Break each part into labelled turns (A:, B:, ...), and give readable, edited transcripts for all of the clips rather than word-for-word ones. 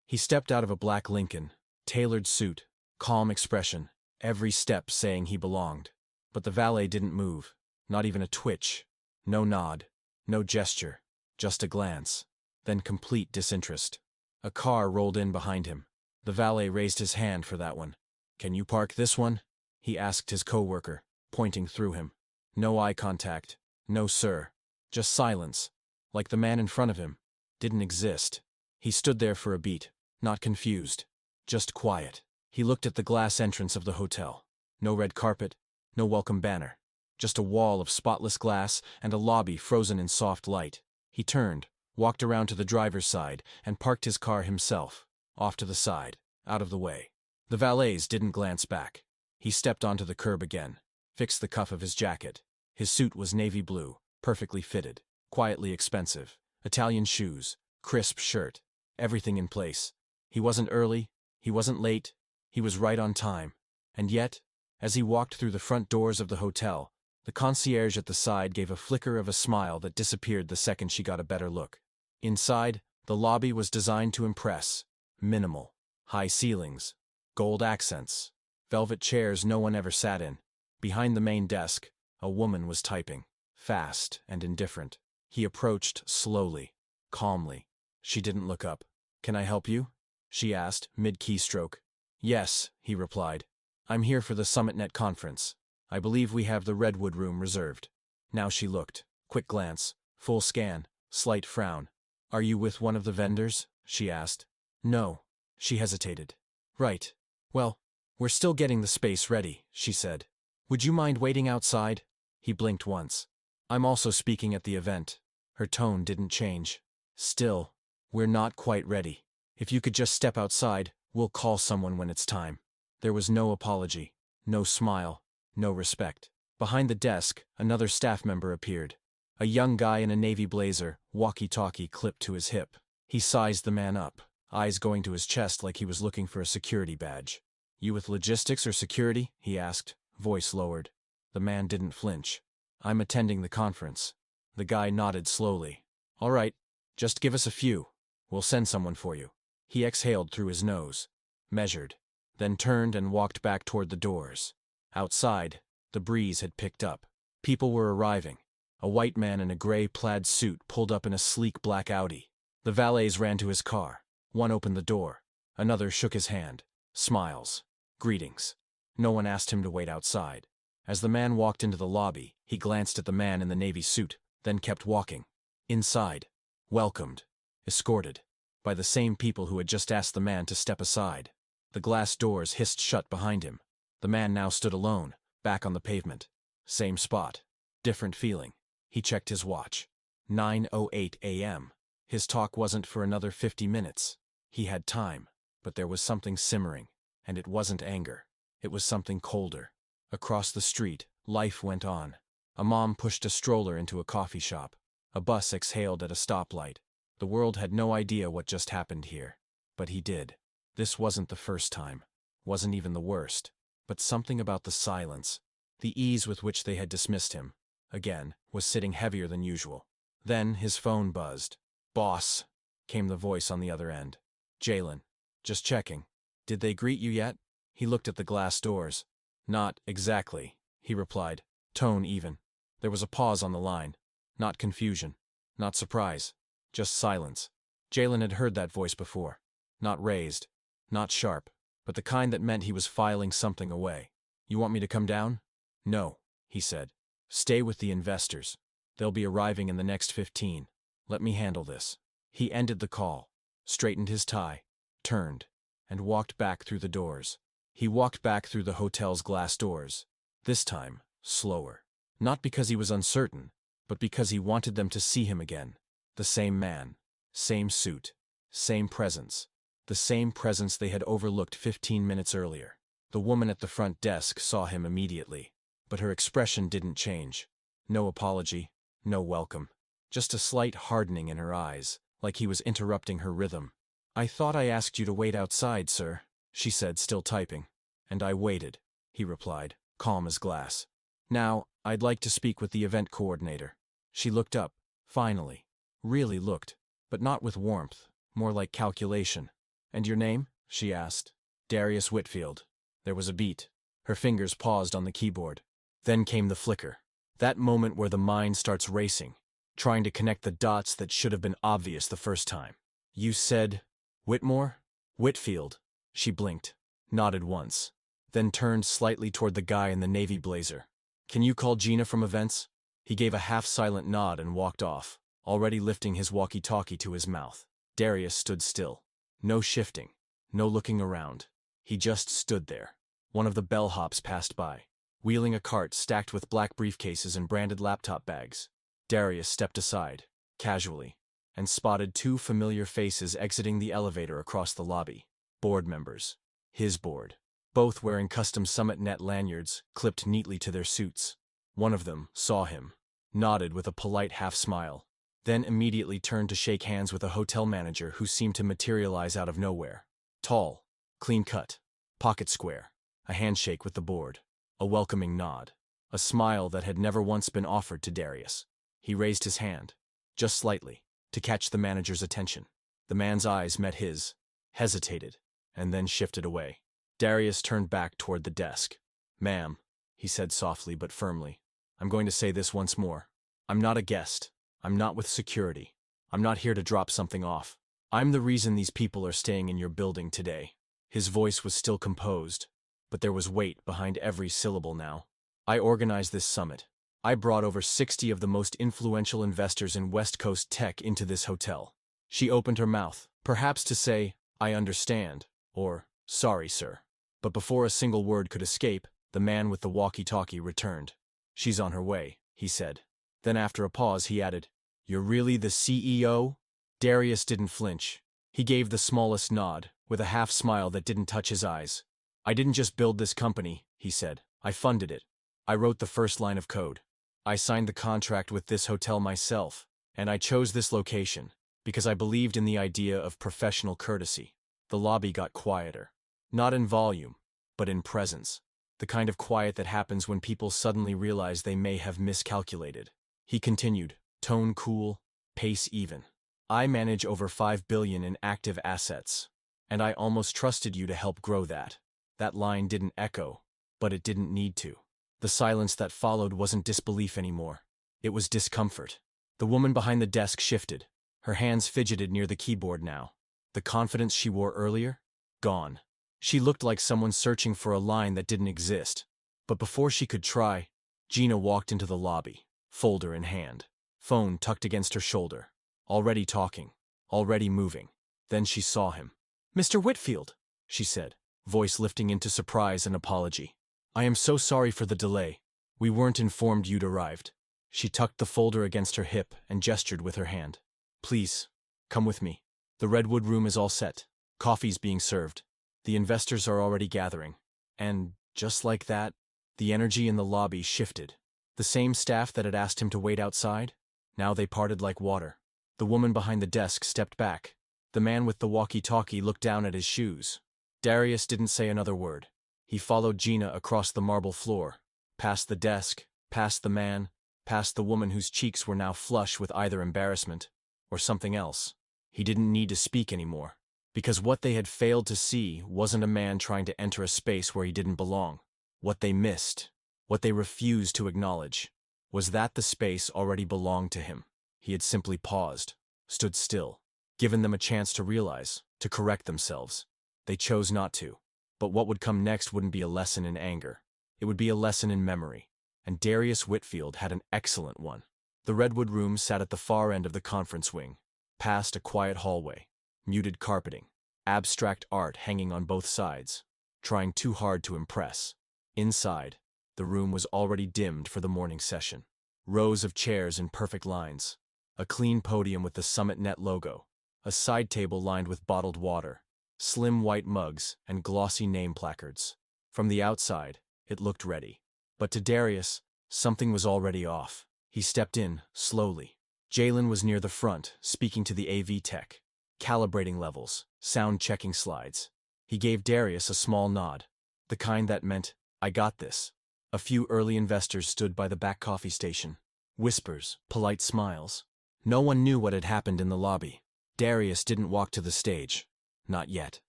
A: He stepped out of a black Lincoln, tailored suit, calm expression, every step saying he belonged. But the valet didn't move, not even a twitch, no nod, no gesture, just a glance, then complete disinterest. A car rolled in behind him. The valet raised his hand for that one. "Can you park this one?" he asked his coworker, pointing through him. No eye contact, no sir, just silence, like the man in front of him didn't exist. He stood there for a beat, not confused, just quiet. He looked at the glass entrance of the hotel. No red carpet, no welcome banner, just a wall of spotless glass and a lobby frozen in soft light. He turned, walked around to the driver's side, and parked his car himself, off to the side, out of the way. The valets didn't glance back. He stepped onto the curb again, fixed the cuff of his jacket. His suit was navy blue, perfectly fitted, quietly expensive. Italian shoes, crisp shirt, everything in place. He wasn't early, he wasn't late, he was right on time. And yet, as he walked through the front doors of the hotel, the concierge at the side gave a flicker of a smile that disappeared the second she got a better look. Inside, the lobby was designed to impress. Minimal. High ceilings. Gold accents. Velvet chairs no one ever sat in. Behind the main desk, a woman was typing. Fast and indifferent. He approached slowly, calmly. She didn't look up. "Can I help you?" she asked, mid-keystroke. "Yes," he replied. "I'm here for the SummitNet conference. I believe we have the Redwood room reserved." Now she looked. Quick glance, full scan, slight frown. "Are you with one of the vendors?" she asked. "No." She hesitated. "Right. Well, we're still getting the space ready," she said. "Would you mind waiting outside?" He blinked once. "I'm also speaking at the event." Her tone didn't change. "Still, we're not quite ready. If you could just step outside, we'll call someone when it's time." There was no apology, no smile, no respect. Behind the desk, another staff member appeared. A young guy in a navy blazer, walkie-talkie clipped to his hip. He sized the man up, eyes going to his chest like he was looking for a security badge. "You with logistics or security?" he asked, voice lowered. The man didn't flinch. "I'm attending the conference." The guy nodded slowly. "All right, just give us a few. We'll send someone for you." He exhaled through his nose, measured, then turned and walked back toward the doors. Outside, the breeze had picked up. People were arriving. A white man in a gray plaid suit pulled up in a sleek black Audi. The valets ran to his car. One opened the door. Another shook his hand. Smiles. Greetings. No one asked him to wait outside. As the man walked into the lobby, he glanced at the man in the navy suit, then kept walking. Inside. Welcomed. Escorted. By the same people who had just asked the man to step aside. The glass doors hissed shut behind him. The man now stood alone, back on the pavement. Same spot. Different feeling. He checked his watch. 9:08 a.m. His talk wasn't for another 50 minutes. He had time, but there was something simmering, and it wasn't anger. It was something colder. Across the street, life went on. A mom pushed a stroller into a coffee shop. A bus exhaled at a stoplight. The world had no idea what just happened here. But he did. This wasn't the first time. Wasn't even the worst. But something about the silence, the ease with which they had dismissed him, again, was sitting heavier than usual. Then his phone buzzed. "Boss," came the voice on the other end. "Jalen. Just checking. Did they greet you yet?" He looked at the glass doors. "Not exactly," he replied, tone even. There was a pause on the line. Not confusion. Not surprise. Just silence. Jalen had heard that voice before. Not raised. Not sharp. But the kind that meant he was filing something away. "You want me to come down?" "No," he said. "Stay with the investors. They'll be arriving in the next 15. Let me handle this." He ended the call, straightened his tie, turned, and walked back through the doors. He walked back through the hotel's glass doors. This time, slower. Not because he was uncertain, but because he wanted them to see him again. The same man. Same suit. Same presence. The same presence they had overlooked 15 minutes earlier. The woman at the front desk saw him immediately. But her expression didn't change. No apology. No welcome. Just a slight hardening in her eyes, like he was interrupting her rhythm. "I thought I asked you to wait outside, sir," she said, still typing. "And I waited," he replied, calm as glass. "Now, I'd like to speak with the event coordinator." She looked up, finally. Really looked, but not with warmth, more like calculation. "And your name?" she asked. "Darius Whitfield." There was a beat. Her fingers paused on the keyboard. Then came the flicker. That moment where the mind starts racing, trying to connect the dots that should have been obvious the first time. "You said Whitmore?" "Whitfield." She blinked, nodded once, then turned slightly toward the guy in the navy blazer. "Can you call Gina from events?" He gave a half-silent nod and walked off, already lifting his walkie-talkie to his mouth. Darius stood still. No shifting, no looking around. He just stood there. One of the bellhops passed by, wheeling a cart stacked with black briefcases and branded laptop bags. Darius stepped aside, casually, and spotted two familiar faces exiting the elevator across the lobby. Board members. His board. Both wearing custom Summit Net lanyards, clipped neatly to their suits. One of them saw him, nodded with a polite half-smile, then immediately turned to shake hands with a hotel manager who seemed to materialize out of nowhere. Tall, clean-cut, pocket square, a handshake with the board, a welcoming nod, a smile that had never once been offered to Darius. He raised his hand, just slightly, to catch the manager's attention. The man's eyes met his, hesitated, and then shifted away. Darius turned back toward the desk. "Ma'am," he said softly but firmly, "I'm going to say this once more. I'm not a guest. I'm not with security. I'm not here to drop something off. I'm the reason these people are staying in your building today." His voice was still composed, but there was weight behind every syllable now. "I organized this summit. I brought over 60 of the most influential investors in West Coast tech into this hotel." She opened her mouth, perhaps to say, "I understand," or, "Sorry, sir." But before a single word could escape, the man with the walkie-talkie returned. "She's on her way," he said. Then after a pause he added, "You're really the CEO?" Darius didn't flinch. He gave the smallest nod, with a half-smile that didn't touch his eyes. "I didn't just build this company," he said. "I funded it. I wrote the first line of code. I signed the contract with this hotel myself, and I chose this location because I believed in the idea of professional courtesy." The lobby got quieter. Not in volume, but in presence. The kind of quiet that happens when people suddenly realize they may have miscalculated. He continued, tone cool, pace even. "I manage over $5 billion in active assets, and I almost trusted you to help grow that." That line didn't echo, but it didn't need to. The silence that followed wasn't disbelief anymore. It was discomfort. The woman behind the desk shifted. Her hands fidgeted near the keyboard now. The confidence she wore earlier? Gone. She looked like someone searching for a line that didn't exist. But before she could try, Gina walked into the lobby, folder in hand, phone tucked against her shoulder. Already talking, already moving. Then she saw him. "Mr. Whitfield," she said, voice lifting into surprise and apology. "I am so sorry for the delay. We weren't informed you'd arrived." She tucked the folder against her hip and gestured with her hand. "Please, come with me. The Redwood room is all set. Coffee's being served. The investors are already gathering." And, just like that, the energy in the lobby shifted. The same staff that had asked him to wait outside? Now they parted like water. The woman behind the desk stepped back. The man with the walkie-talkie looked down at his shoes. Darius didn't say another word. He followed Gina across the marble floor, past the desk, past the man, past the woman whose cheeks were now flush with either embarrassment or something else. He didn't need to speak anymore, because what they had failed to see wasn't a man trying to enter a space where he didn't belong. What they missed, what they refused to acknowledge, was that the space already belonged to him. He had simply paused, stood still, given them a chance to realize, to correct themselves. They chose not to. But what would come next wouldn't be a lesson in anger. It would be a lesson in memory. And Darius Whitfield had an excellent one. The Redwood room sat at the far end of the conference wing, past a quiet hallway, muted carpeting, abstract art hanging on both sides, trying too hard to impress. Inside, the room was already dimmed for the morning session. Rows of chairs in perfect lines, a clean podium with the Summit Net logo, a side table lined with bottled water, slim white mugs, and glossy name placards. From the outside, it looked ready. But to Darius, something was already off. He stepped in, slowly. Jalen was near the front, speaking to the AV tech, calibrating levels, sound-checking slides. He gave Darius a small nod, the kind that meant, "I got this." A few early investors stood by the back coffee station. Whispers, polite smiles. No one knew what had happened in the lobby. Darius didn't walk to the stage. Not yet.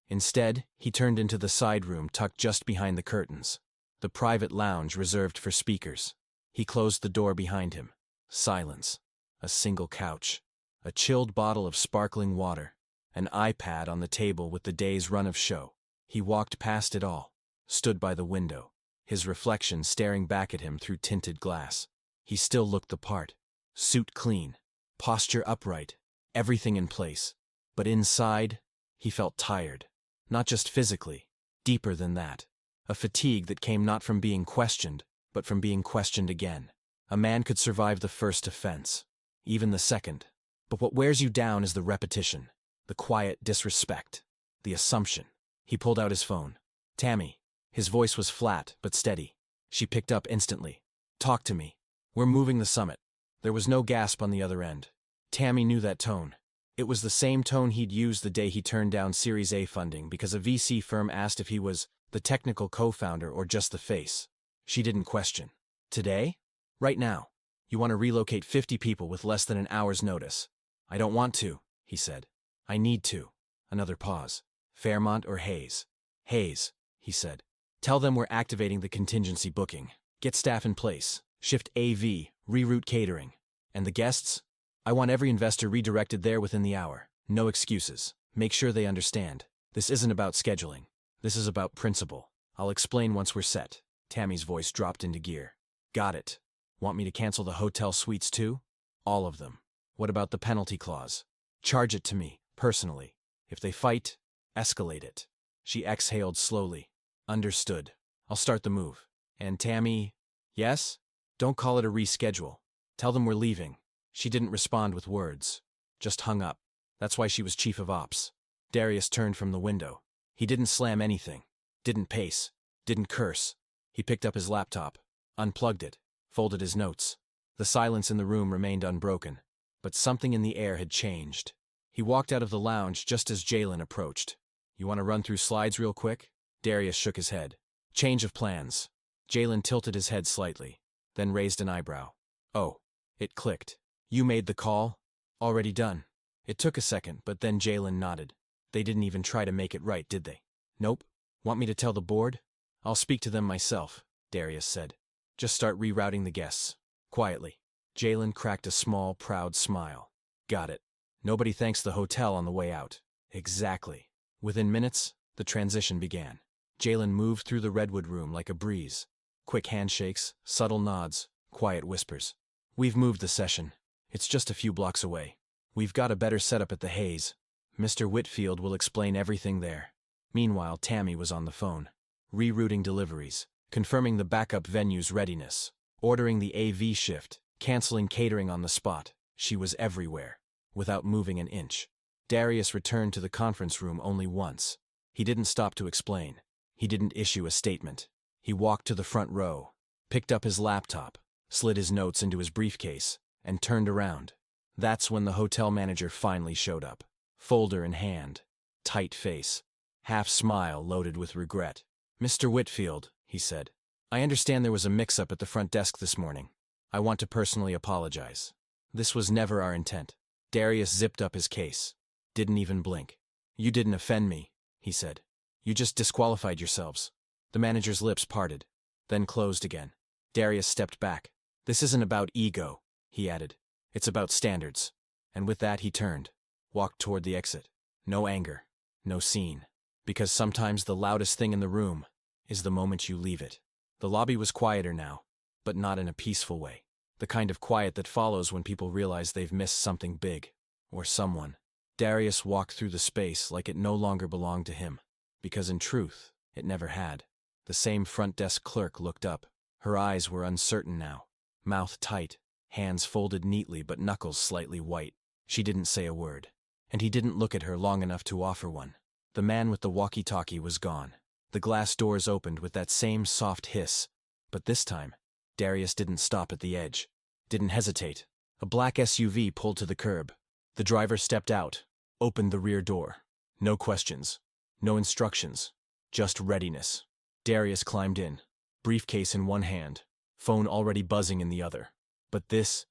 A: Instead, he turned into the side room tucked just behind the curtains, the private lounge reserved for speakers. He closed the door behind him. Silence. A single couch. A chilled bottle of sparkling water. An iPad on the table with the day's run of show. He walked past it all, stood by the window, his reflection staring back at him through tinted glass. He still looked the part. Suit clean, posture upright, everything in place. But inside, he felt tired. Not just physically, deeper than that. A fatigue that came not from being questioned, but from being questioned again. A man could survive the first offense, even the second. But what wears you down is the repetition, the quiet disrespect, the assumption. He pulled out his phone. Tammy. His voice was flat but steady. She picked up instantly. Talk to me. We're moving the summit. There was no gasp on the other end. Tammy knew that tone. It was the same tone he'd used the day he turned down Series A funding because a VC firm asked if he was the technical co-founder or just the face. She didn't question. Today? Right now. You want to relocate 50 people with less than an hour's notice. I don't want to, he said. I need to. Another pause. Fairmont or Hayes? Hayes, he said. Tell them we're activating the contingency booking. Get staff in place. Shift AV, reroute catering. And the guests? I want every investor redirected there within the hour. No excuses. Make sure they understand. This isn't about scheduling. This is about principle. I'll explain once we're set. Tammy's voice dropped into gear. Got it. Want me to cancel the hotel suites too? All of them. What about the penalty clause? Charge it to me, personally. If they fight, escalate it. She exhaled slowly. Understood. I'll start the move. And Tammy, yes? Don't call it a reschedule. Tell them we're leaving. She didn't respond with words. Just hung up. That's why she was chief of ops. Darius turned from the window. He didn't slam anything. Didn't pace. Didn't curse. He picked up his laptop. Unplugged it. Folded his notes. The silence in the room remained unbroken. But something in the air had changed. He walked out of the lounge just as Jalen approached. You want to run through slides real quick? Darius shook his head. Change of plans. Jalen tilted his head slightly, then raised an eyebrow. Oh, it clicked. You made the call? Already done. It took a second, but then Jalen nodded. They didn't even try to make it right, did they? Nope. Want me to tell the board? I'll speak to them myself, Darius said. Just start rerouting the guests. Quietly. Jalen cracked a small, proud smile. Got it. Nobody thanks the hotel on the way out. Exactly. Within minutes, the transition began. Jalen moved through the redwood room like a breeze. Quick handshakes, subtle nods, quiet whispers. We've moved the session. It's just a few blocks away. We've got a better setup at the Hayes. Mr. Whitfield will explain everything there. Meanwhile, Tammy was on the phone. Rerouting deliveries, confirming the backup venue's readiness, ordering the AV shift, canceling catering on the spot. She was everywhere, without moving an inch. Darius returned to the conference room only once. He didn't stop to explain. He didn't issue a statement. He walked to the front row, picked up his laptop, slid his notes into his briefcase, and turned around. That's when the hotel manager finally showed up. Folder in hand, tight face, half smile loaded with regret. Mr. Whitfield, he said, I understand there was a mix-up at the front desk this morning. I want to personally apologize. This was never our intent. Darius zipped up his case. Didn't even blink. You didn't offend me, he said. You just disqualified yourselves. The manager's lips parted, then closed again. Darius stepped back. This isn't about ego, he added. It's about standards. And with that he turned, walked toward the exit. No anger, no scene. Because sometimes the loudest thing in the room is the moment you leave it. The lobby was quieter now, but not in a peaceful way. The kind of quiet that follows when people realize they've missed something big, or someone. Darius walked through the space like it no longer belonged to him, because in truth, it never had. The same front desk clerk looked up. Her eyes were uncertain now, mouth tight, hands folded neatly but knuckles slightly white. She didn't say a word, and he didn't look at her long enough to offer one. The man with the walkie-talkie was gone. The glass doors opened with that same soft hiss, but this time, Darius didn't stop at the edge, didn't hesitate. A black SUV pulled to the curb. The driver stepped out, opened the rear door. No questions, no instructions, just readiness. Darius climbed in, briefcase in one hand, phone already buzzing in the other. But this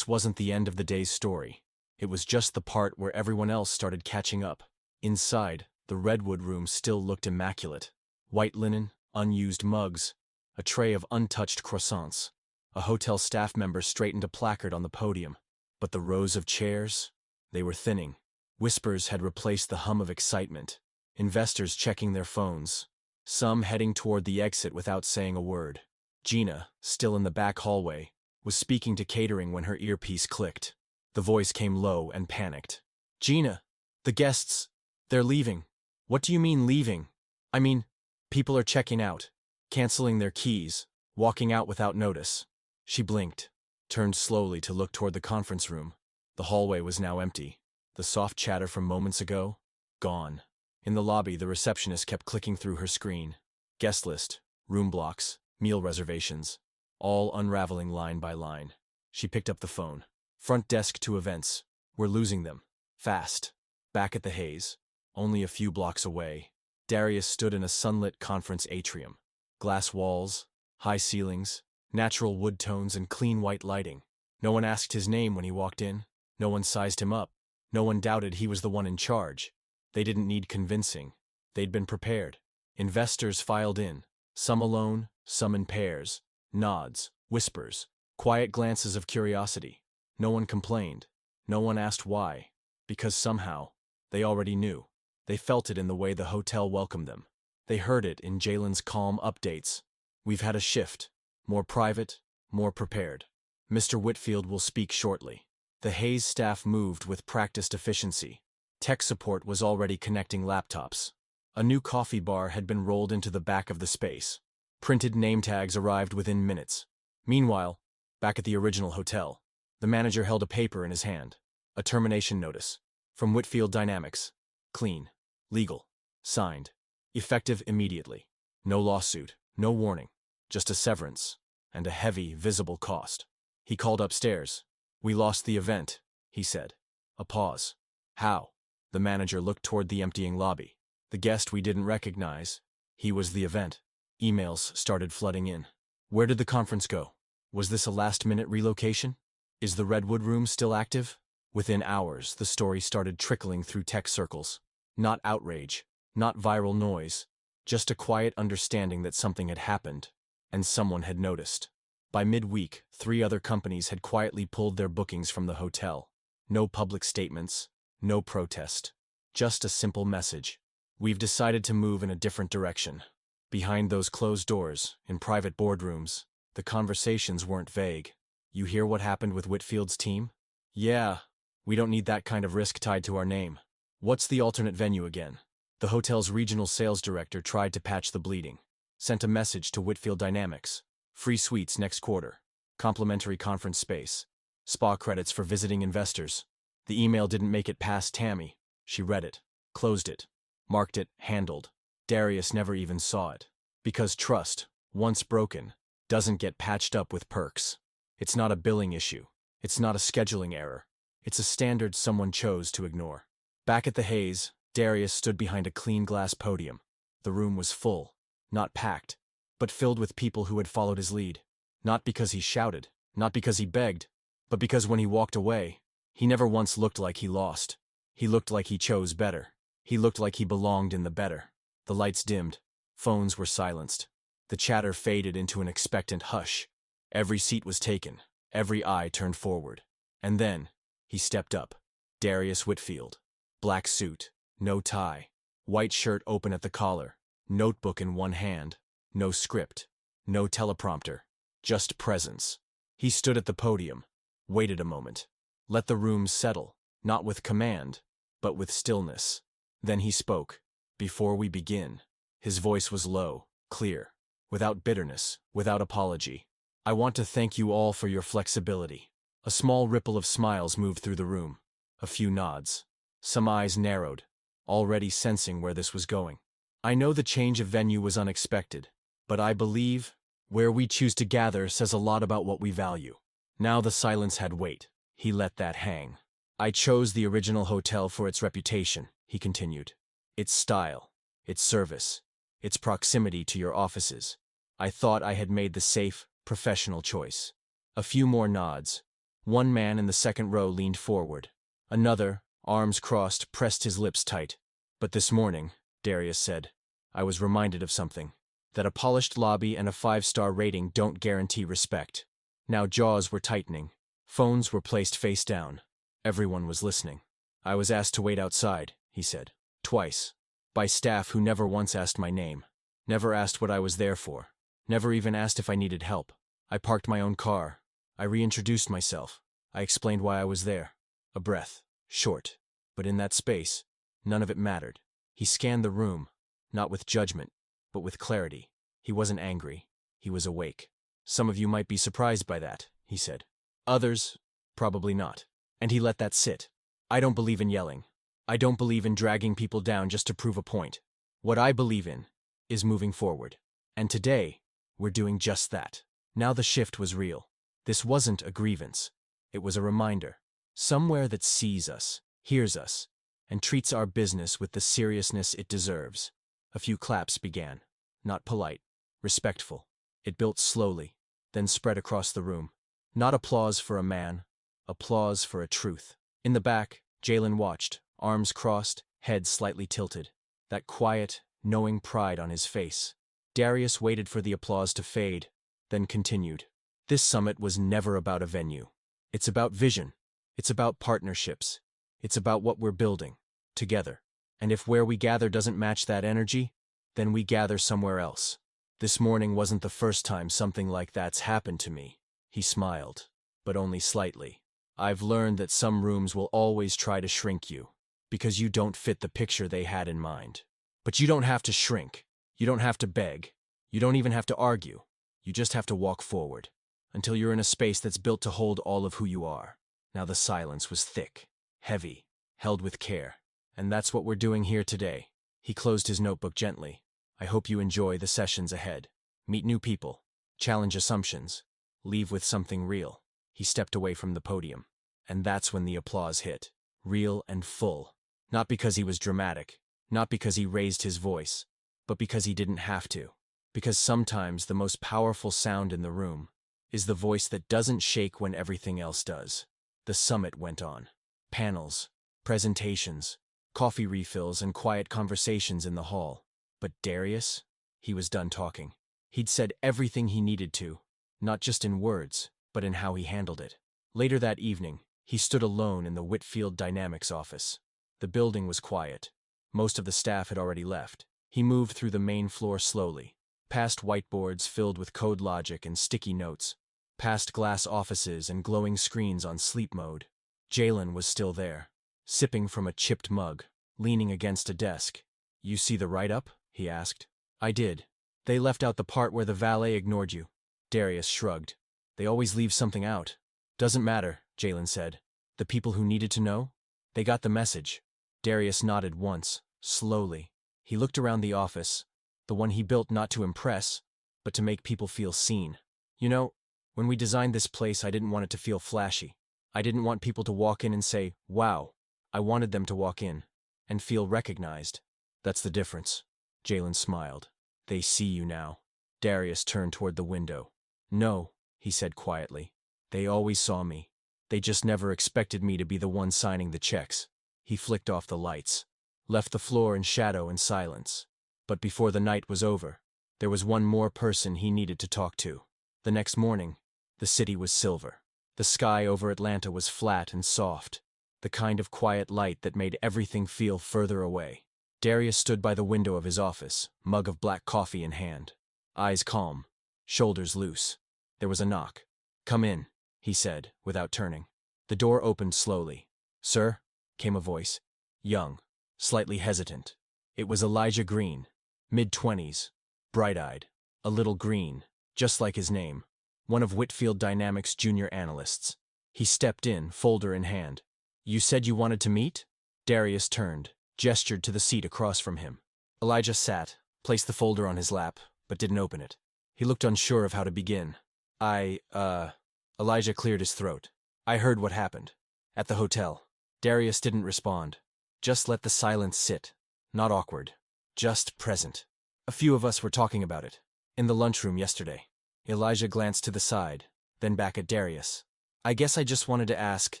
A: wasn't the end of the day's story. It was just the part where everyone else started catching up. Inside, the Redwood room still looked immaculate. White linen, unused mugs, a tray of untouched croissants. A hotel staff member straightened a placard on the podium. But the rows of chairs? They were thinning. Whispers had replaced the hum of excitement. Investors checking their phones. Some heading toward the exit without saying a word. Gina, still in the back hallway, was speaking to catering when her earpiece clicked. The voice came low and panicked. "Gina, the guests, they're leaving." "What do you mean leaving?" "I mean, people are checking out, canceling their keys, walking out without notice." She blinked, turned slowly to look toward the conference room. The hallway was now empty. The soft chatter from moments ago? Gone. In the lobby, the receptionist kept clicking through her screen. Guest list, room blocks, meal reservations, all unraveling line by line. She picked up the phone. "Front desk to events. We're losing them. Fast." Back at the Haze, only a few blocks away, Darius stood in a sunlit conference atrium. Glass walls, high ceilings, natural wood tones and clean white lighting. No one asked his name when he walked in. No one sized him up. No one doubted he was the one in charge. They didn't need convincing. They'd been prepared. Investors filed in, some alone, some in pairs. Nods, whispers, quiet glances of curiosity. No one complained. No one asked why. Because somehow, they already knew. They felt it in the way the hotel welcomed them. They heard it in Jalen's calm updates. "We've had a shift. More private, more prepared. Mr. Whitfield will speak shortly." The Hayes staff moved with practiced efficiency. Tech support was already connecting laptops. A new coffee bar had been rolled into the back of the space. Printed name tags arrived within minutes. Meanwhile, back at the original hotel, the manager held a paper in his hand. A termination notice. From Whitfield Dynamics. Clean. Legal. Signed. Effective immediately. No lawsuit. No warning. Just a severance. And a heavy, visible cost. He called upstairs. "We lost the event," he said. A pause. "How?" The manager looked toward the emptying lobby. "The guest we didn't recognize. He was the event." Emails started flooding in. "Where did the conference go? Was this a last-minute relocation? Is the Redwood room still active?" Within hours, the story started trickling through tech circles. Not outrage, not viral noise, just a quiet understanding that something had happened, and someone had noticed. By midweek, 3 other companies had quietly pulled their bookings from the hotel. No public statements, no protest. Just a simple message. "We've decided to move in a different direction." Behind those closed doors, in private boardrooms, the conversations weren't vague. "You hear what happened with Whitfield's team?" "Yeah, we don't need that kind of risk tied to our name." "What's the alternate venue again?" The hotel's regional sales director tried to patch the bleeding. Sent a message to Whitfield Dynamics. Free suites next quarter. Complimentary conference space. Spa credits for visiting investors. The email didn't make it past Tammy. She read it. Closed it. Marked it handled. Darius never even saw it. Because trust, once broken, doesn't get patched up with perks. It's not a billing issue. It's not a scheduling error. It's a standard someone chose to ignore. Back at the Haze, Darius stood behind a clean glass podium. The room was full. Not packed, but filled with people who had followed his lead. Not because he shouted, not because he begged, but because when he walked away, he never once looked like he lost. He looked like he chose better. He looked like he belonged in the better. The lights dimmed. Phones were silenced. The chatter faded into an expectant hush. Every seat was taken. Every eye turned forward. And then, he stepped up. Darius Whitfield. Black suit. No tie. White shirt open at the collar. Notebook in one hand. No script. No teleprompter. Just presence. He stood at the podium. Waited a moment. Let the room settle. Not with command, but with stillness. Then he spoke. "Before we begin." His voice was low, clear, without bitterness, without apology. "I want to thank you all for your flexibility." A small ripple of smiles moved through the room. A few nods. Some eyes narrowed, already sensing where this was going. "I know the change of venue was unexpected, but I believe where we choose to gather says a lot about what we value." Now the silence had weight. He let that hang. "I chose the original hotel for its reputation," he continued. "Its style, its service, its proximity to your offices. I thought I had made the safe, professional choice." A few more nods. One man in the second row leaned forward. Another, arms crossed, pressed his lips tight. But this morning, Darius said, I was reminded of something. That a polished lobby and a 5-star rating don't guarantee respect. Now jaws were tightening. Phones were placed face down. Everyone was listening. I was asked to wait outside, he said. Twice. By staff who never once asked my name. Never asked what I was there for. Never even asked if I needed help. I parked my own car. I reintroduced myself. I explained why I was there. A breath. Short. But in that space, none of it mattered. He scanned the room, not with judgment, but with clarity. He wasn't angry. He was awake. Some of you might be surprised by that, he said. Others, probably not. And he let that sit. I don't believe in yelling. I don't believe in dragging people down just to prove a point. What I believe in is moving forward. And today, we're doing just that. Now the shift was real. This wasn't a grievance. It was a reminder. Somewhere that sees us, hears us, and treats our business with the seriousness it deserves. A few claps began. Not polite. Respectful. It built slowly, then spread across the room. Not applause for a man. Applause for a truth. In the back, Jalen watched, arms crossed, head slightly tilted. That quiet, knowing pride on his face. Darius waited for the applause to fade, then continued. This summit was never about a venue. It's about vision. It's about partnerships. It's about what we're building, together. And if where we gather doesn't match that energy, then we gather somewhere else. This morning wasn't the first time something like that's happened to me. He smiled, but only slightly. I've learned that some rooms will always try to shrink you, because you don't fit the picture they had in mind. But you don't have to shrink. You don't have to beg. You don't even have to argue. You just have to walk forward, until you're in a space that's built to hold all of who you are. Now the silence was thick, heavy, held with care. And that's what we're doing here today. He closed his notebook gently. I hope you enjoy the sessions ahead. Meet new people. Challenge assumptions. Leave with something real. He stepped away from the podium. And that's when the applause hit. Real and full. Not because he was dramatic. Not because he raised his voice. But because he didn't have to. Because sometimes the most powerful sound in the room is the voice that doesn't shake when everything else does. The summit went on. Panels, presentations, coffee refills, and quiet conversations in the hall. But Darius? He was done talking. He'd said everything he needed to, not just in words, but in how he handled it. Later that evening, he stood alone in the Whitfield Dynamics office. The building was quiet. Most of the staff had already left. He moved through the main floor slowly, past whiteboards filled with code logic and sticky notes, past glass offices and glowing screens on sleep mode. Jalen was still there, sipping from a chipped mug, leaning against a desk. You see the write-up? He asked. I did. They left out the part where the valet ignored you. Darius shrugged. They always leave something out. Doesn't matter, Jalen said. The people who needed to know? They got the message. Darius nodded once, slowly. He looked around the office, the one he built not to impress, but to make people feel seen. You know, when we designed this place, I didn't want it to feel flashy. I didn't want people to walk in and say, wow. I wanted them to walk in and feel recognized. That's the difference. Jalen smiled. They see you now. Darius turned toward the window. No, he said quietly. They always saw me. They just never expected me to be the one signing the checks. He flicked off the lights, left the floor in shadow and silence. But before the night was over, there was one more person he needed to talk to. The next morning, the city was silver. The sky over Atlanta was flat and soft, the kind of quiet light that made everything feel further away. Darius stood by the window of his office, mug of black coffee in hand. Eyes calm, shoulders loose. There was a knock. Come in, he said, without turning. The door opened slowly. Sir, came a voice. Young, slightly hesitant. It was Elijah Green, mid-20s, bright-eyed, a little green, just like his name, one of Whitfield Dynamics' junior analysts. He stepped in, folder in hand. You said you wanted to meet? Darius turned, gestured to the seat across from him. Elijah sat, placed the folder on his lap, but didn't open it. He looked unsure of how to begin. Elijah cleared his throat. I heard what happened. At the hotel. Darius didn't respond. Just let the silence sit. Not awkward. Just present. A few of us were talking about it. In the lunchroom yesterday. Elijah glanced to the side, then back at Darius. I guess I just wanted to ask,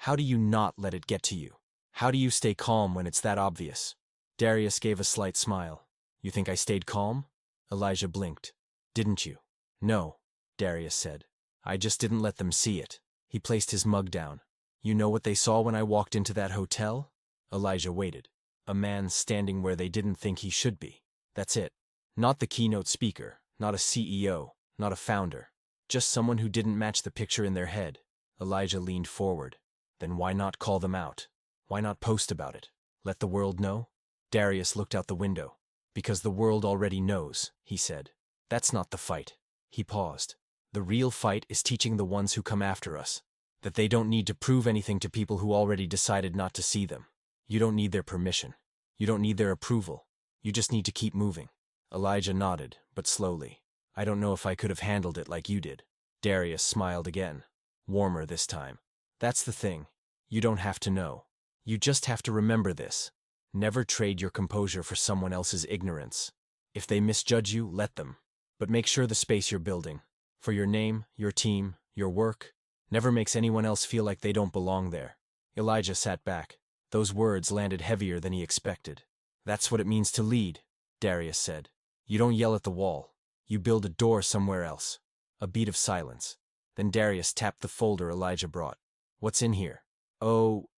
A: how do you not let it get to you? How do you stay calm when it's that obvious? Darius gave a slight smile. You think I stayed calm? Elijah blinked. Didn't you? No, Darius said. I just didn't let them see it. He placed his mug down. You know what they saw when I walked into that hotel? Elijah waited. A man standing where they didn't think he should be. That's it. Not the keynote speaker, not a CEO, not a founder. Just someone who didn't match the picture in their head. Elijah leaned forward. Then why not call them out? Why not post about it? Let the world know? Darius looked out the window. Because the world already knows, he said. That's not the fight. He paused. The real fight is teaching the ones who come after us that they don't need to prove anything to people who already decided not to see them. You don't need their permission. You don't need their approval. You just need to keep moving. Elijah nodded, but slowly. I don't know if I could have handled it like you did. Darius smiled again. Warmer this time. That's the thing. You don't have to know. You just have to remember this. Never trade your composure for someone else's ignorance. If they misjudge you, let them. But make sure the space you're building, for your name, your team, your work, never makes anyone else feel like they don't belong there. Elijah sat back. Those words landed heavier than he expected. That's what it means to lead, Darius said. You don't yell at the wall. You build a door somewhere else. A beat of silence. Then Darius tapped the folder Elijah brought. What's in here? Oh,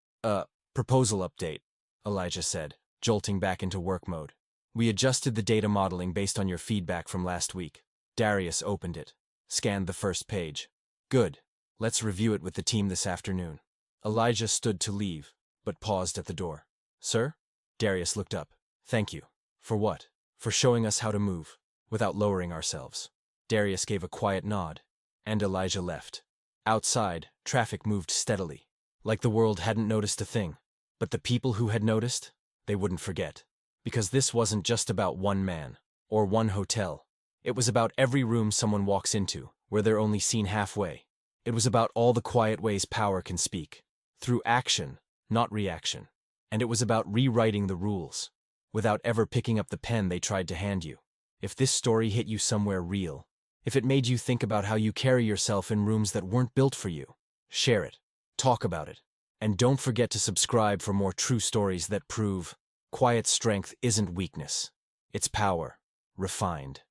A: proposal update, Elijah said, jolting back into work mode. We adjusted the data modeling based on your feedback from last week. Darius opened it, scanned the first page. Good. Let's review it with the team this afternoon. Elijah stood to leave, but paused at the door. Sir? Darius looked up. Thank you. For what? For showing us how to move, without lowering ourselves. Darius gave a quiet nod, and Elijah left. Outside, traffic moved steadily, like the world hadn't noticed a thing. But the people who had noticed, they wouldn't forget. Because this wasn't just about one man, or one hotel. It was about every room someone walks into, where they're only seen halfway. It was about all the quiet ways power can speak. Through action, not reaction. And it was about rewriting the rules, without ever picking up the pen they tried to hand you. If this story hit you somewhere real, if it made you think about how you carry yourself in rooms that weren't built for you, share it. Talk about it. And don't forget to subscribe for more true stories that prove quiet strength isn't weakness. It's power, refined.